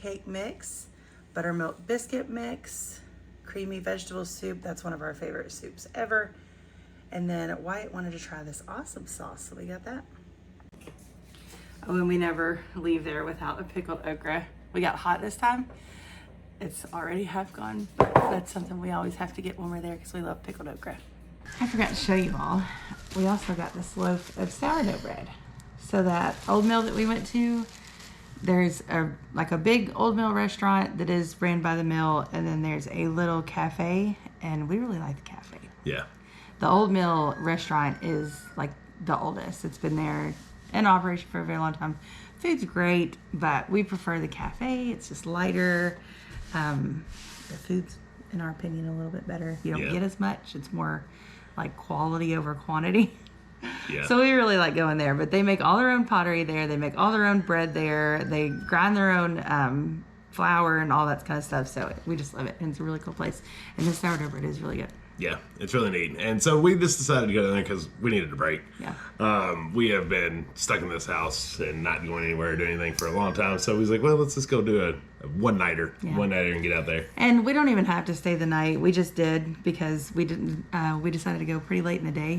pancake mix, buttermilk biscuit mix, creamy vegetable soup. That's one of our favorite soups ever. And then Wyatt wanted to try this awesome sauce, so we got that. Oh, and we never leave there without a pickled okra. We got hot this time. It's already half gone, but that's something we always have to get when we're there because we love pickled okra. I forgot to show you all. We also got this loaf of sourdough bread. So that old mill that we went to, there's like a big old mill restaurant that is ran by the mill, and then there's a little cafe, and we really like the cafe. Yeah. The old mill restaurant is like the oldest. It's been there in operation for a very long time. Food's great, but we prefer the cafe. It's just lighter. The food's, in our opinion, a little bit better. You don't get as much. It's more like quality over quantity. Yeah. So we really like going there. But they make all their own pottery there. They make all their own bread there. They grind their own flour and all that kind of stuff. So we just love it. And it's a really cool place. And the sourdough bread is really good. Yeah, it's really neat. And so we just decided to go there because we needed a break. Yeah. We have been stuck in this house and not going anywhere or doing anything for a long time. So we was like, well, let's just go do a one-nighter. Yeah. One-nighter and get out there. And we don't even have to stay the night. We just did because we didn't. We decided to go pretty late in the day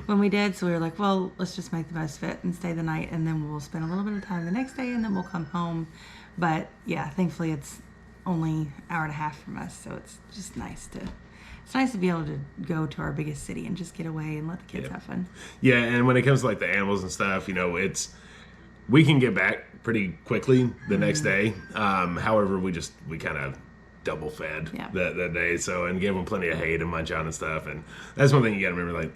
when we did. So we were like, well, let's just make the most of it and stay the night. And then we'll spend a little bit of time the next day and then we'll come home. But yeah, thankfully it's only an hour and a half from us. So it's just nice to... It's nice to be able to go to our biggest city and just get away and let the kids have fun. Yeah, and when it comes to like the animals and stuff, we can get back pretty quickly the next day. However, we kind of double fed that day, so and gave them plenty of hay to munch on and stuff. And that's one thing you got to remember, like,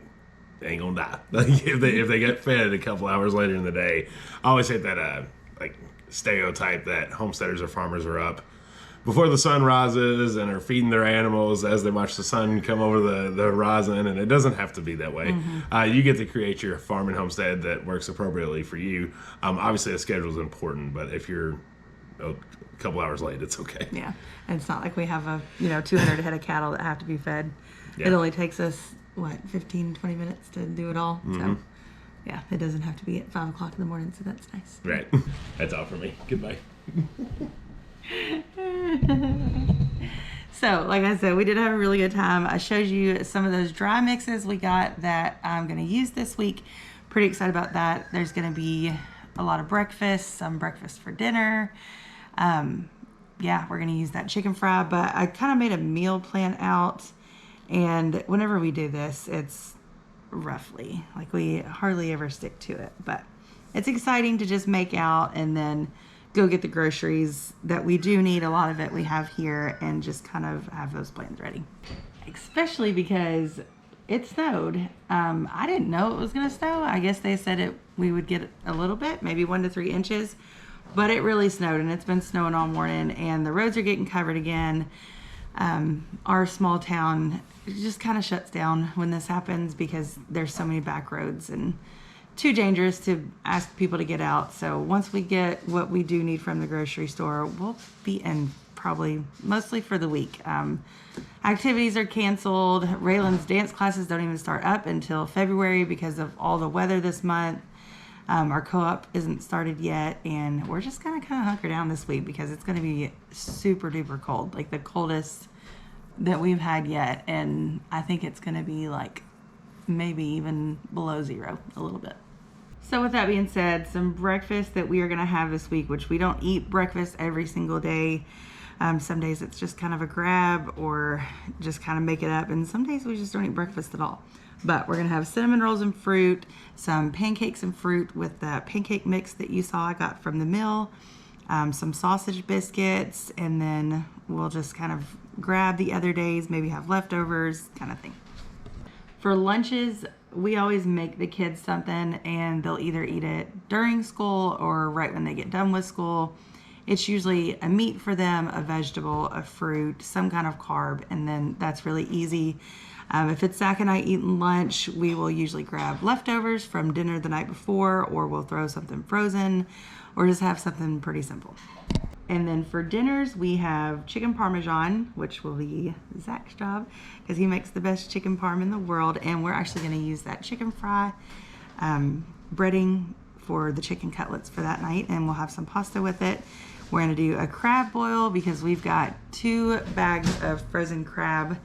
they ain't gonna die. Like if they get fed a couple hours later in the day. I always hate that like stereotype that homesteaders or farmers are up before the sun rises and are feeding their animals as they watch the sun come over the horizon, and it doesn't have to be that way. You get to create your farm and homestead that works appropriately for you. Obviously, the schedule is important, but if you're a couple hours late, it's okay. Yeah, and it's not like we have 200 head of cattle that have to be fed. Yeah. It only takes us, 15, 20 minutes to do it all. So, yeah, it doesn't have to be at 5 o'clock in the morning, so that's nice. Right. That's all for me. Goodbye. So, like I said, we did have a really good time. I showed you some of those dry mixes we got that I'm going to use this week. Pretty excited about that. There's going to be a lot of breakfast, some breakfast for dinner. Yeah, we're going to use that chicken fry, but I kind of made a meal plan out, and whenever we do this, it's roughly, like, we hardly ever stick to it, but it's exciting to just make out and then go get the groceries that we do need. A lot of it we have here, and just kind of have those plans ready. Especially because it snowed. I didn't know it was going to snow. I guess they said we would get a little bit, maybe 1 to 3 inches, but it really snowed, and it's been snowing all morning, and the roads are getting covered again. Our small town just kind of shuts down when this happens because there's so many back roads and too dangerous to ask people to get out. So once we get what we do need from the grocery store, we'll be in probably mostly for the week. Activities are canceled. Raylan's dance classes don't even start up until February because of all the weather this month. Our co-op isn't started yet, and we're just gonna kind of hunker down this week because it's gonna be super duper cold, like the coldest that we've had yet, and I think it's gonna be like maybe even below 0 a little bit. So with that being said, some breakfast that we are going to have this week, which we don't eat breakfast every single day. Some days it's just kind of a grab or just kind of make it up. And some days we just don't eat breakfast at all. But we're going to have cinnamon rolls and fruit, some pancakes and fruit with the pancake mix that you saw I got from the mill, some sausage biscuits, and then we'll just kind of grab the other days, maybe have leftovers kind of thing. For lunches, we always make the kids something, and they'll either eat it during school or right when they get done with school. It's usually a meat for them, a vegetable, a fruit, some kind of carb, and then that's really easy. If it's Zach and I eating lunch, we will usually grab leftovers from dinner the night before, or we'll throw something frozen, or just have something pretty simple. And then for dinners, we have chicken parmesan, which will be Zach's job because he makes the best chicken parm in the world. And we're actually going to use that chicken fry breading for the chicken cutlets for that night. And we'll have some pasta with it. We're gonna do a crab boil because we've got 2 bags of frozen crab,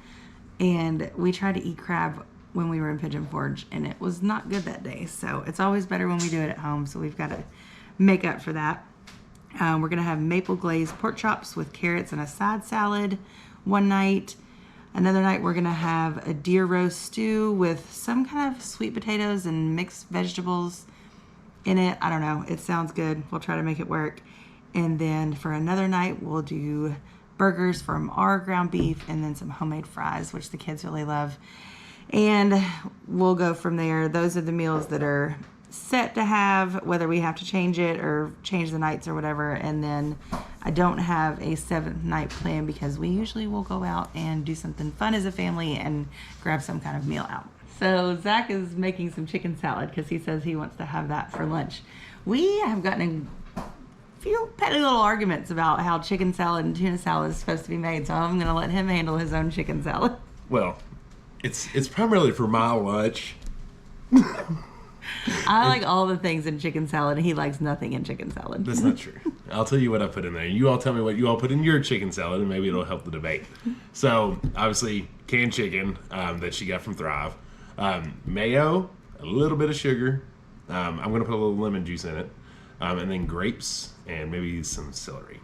and we tried to eat crab when we were in Pigeon Forge and it was not good that day. So it's always better when we do it at home. So we've got to make up for that. We're gonna have maple glazed pork chops with carrots and a side salad one night. Another night we're gonna have a deer roast stew with some kind of sweet potatoes and mixed vegetables in it. I don't know, it sounds good. We'll try to make it work. And then for another night, we'll do burgers from our ground beef and then some homemade fries, which the kids really love. And we'll go from there. Those are the meals that are set to have, whether we have to change it or change the nights or whatever. And then I don't have a 7th night plan because we usually will go out and do something fun as a family and grab some kind of meal out. So Zach is making some chicken salad because he says he wants to have that for lunch. We have gotten in few petty little arguments about how chicken salad and tuna salad is supposed to be made, so I'm gonna let him handle his own chicken salad. Well, it's primarily for my lunch. I like all the things in chicken salad, and he likes nothing in chicken salad. That's not true. I'll tell you what I put in there. You all tell me what you all put in your chicken salad, and maybe it'll help the debate. So, obviously, canned chicken that she got from Thrive. Mayo, a little bit of sugar. I'm going to put a little lemon juice in it. And then grapes and maybe some celery.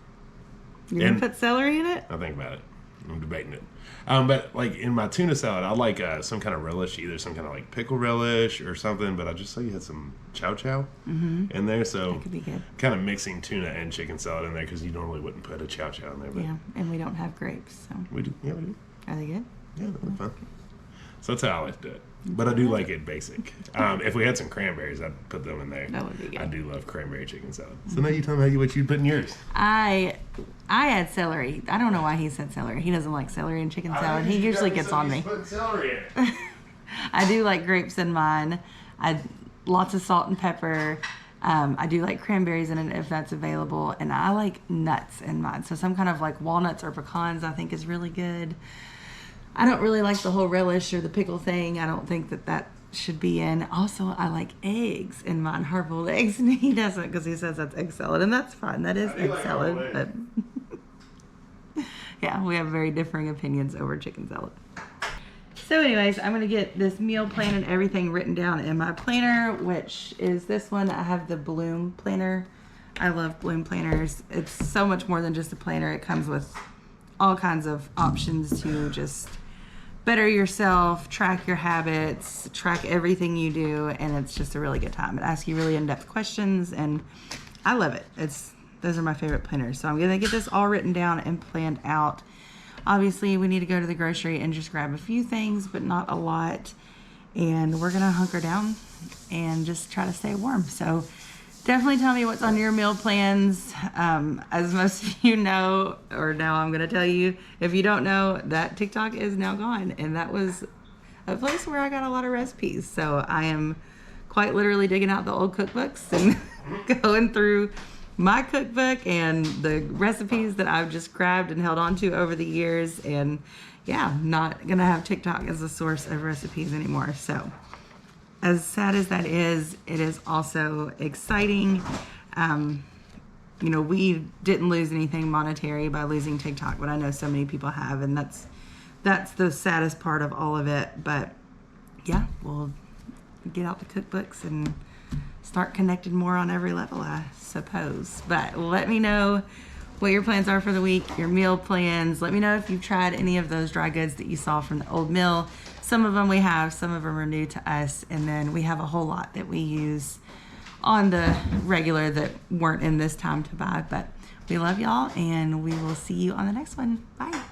You're going to put celery in it? I'll think about it. I'm debating it. But like in my tuna salad, I like some kind of relish, either some kind of like pickle relish or something. But I just saw you had some chow chow in there, so that could be good. Kind of mixing tuna and chicken salad in there because you normally wouldn't put a chow chow in there. But yeah, and we don't have grapes, so we do. Yeah, we do. Are they good? Yeah, they're fun. So that's how I like to do it. But I do like it basic. If we had some cranberries, I'd put them in there. That would be good. I do love cranberry chicken salad. So now you tell me what you put in yours. I had celery. I don't know why he said celery. He doesn't like celery in chicken salad. He usually gets on me. Put celery in it. I do like grapes in mine. Lots of salt and pepper. I do like cranberries in it if that's available. And I like nuts in mine. So some kind of like walnuts or pecans I think is really good. I don't really like the whole relish or the pickle thing. I don't think that should be in. Also, I like eggs in mine, hard-boiled eggs, and he doesn't because he says that's egg salad, and that's fine. That is egg salad. But yeah, we have very differing opinions over chicken salad. So anyways, I'm going to get this meal plan and everything written down in my planner, which is this one. I have the Bloom planner. I love Bloom planners. It's so much more than just a planner. It comes with all kinds of options to just better yourself, track your habits, track everything you do, and it's just a really good time. It asks you really in-depth questions, and I love it. Those are my favorite planners. So I'm gonna get this all written down and planned out. Obviously, we need to go to the grocery and just grab a few things, but not a lot. And we're gonna hunker down and just try to stay warm. So definitely tell me what's on your meal plans. As most of you know, or now I'm going to tell you, if you don't know, that TikTok is now gone. And that was a place where I got a lot of recipes. So I am quite literally digging out the old cookbooks and going through my cookbook and the recipes that I've just grabbed and held on to over the years. And yeah, not going to have TikTok as a source of recipes anymore. So as sad as that is, it is also exciting. We didn't lose anything monetary by losing TikTok, but I know so many people have, and that's the saddest part of all of it. But yeah, we'll get out the cookbooks and start connected more on every level, I suppose. But let me know what your plans are for the week, your meal plans. Let me know if you've tried any of those dry goods that you saw from the old mill. Some of them we have, some of them are new to us, and then we have a whole lot that we use on the regular that weren't in this time to buy. But we love y'all, and we will see you on the next one. Bye.